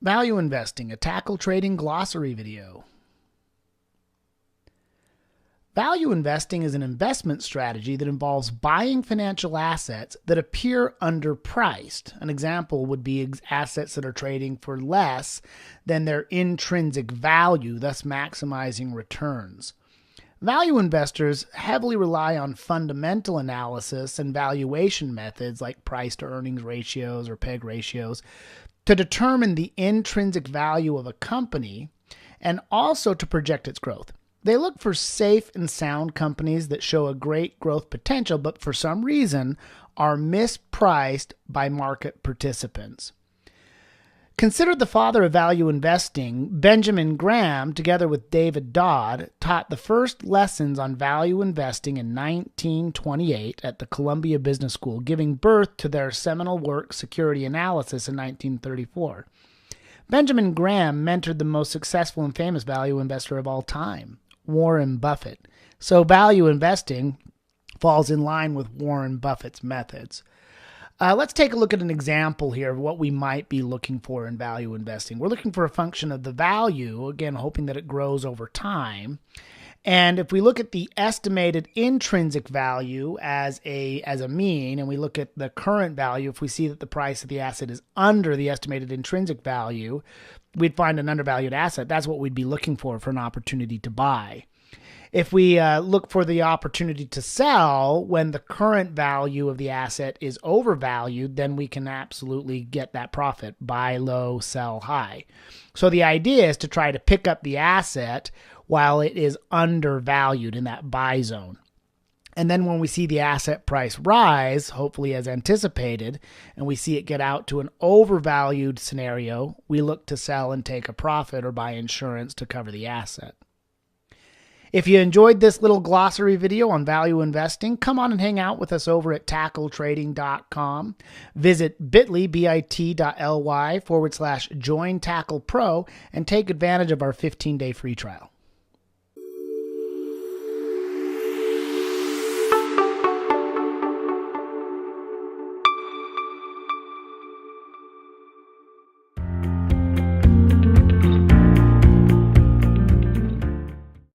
Value Investing, a tackle trading glossary video. Value investing is an investment strategy that involves buying financial assets that appear underpriced. An example would be assets that are trading for less than their intrinsic value, thus maximizing returns. Value investors heavily rely on fundamental analysis and valuation methods like price to earnings ratios or PEG ratios to determine the intrinsic value of a company and also to project its growth. They look for safe and sound companies that show a great growth potential, but for some reason are mispriced by market participants. Considered the father of value investing, Benjamin Graham, together with David Dodd, taught the first lessons on value investing in 1928 at the Columbia Business School, giving birth to their seminal work, Security Analysis, in 1934. Benjamin Graham mentored the most successful and famous value investor of all time, Warren Buffett. So value investing falls in line with Warren Buffett's methods. Let's take a look at an example here of what we might be looking for in value investing. We're looking for a function of the value, again, hoping that it grows over time. And if we look at the estimated intrinsic value as a mean, and we look at the current value, if we see that the price of the asset is under the estimated intrinsic value, we'd find an undervalued asset. That's what we'd be looking for an opportunity to buy. If we look for the opportunity to sell when the current value of the asset is overvalued, then we can absolutely get that profit. Buy low, sell high. So the idea is to try to pick up the asset while it is undervalued in that buy zone. And then when we see the asset price rise, hopefully as anticipated, and we see it get out to an overvalued scenario, we look to sell and take a profit or buy insurance to cover the asset. If you enjoyed this little glossary video on value investing, come on and hang out with us over at tackletrading.com. Visit bit.ly/join tackle pro and take advantage of our 15-day free trial.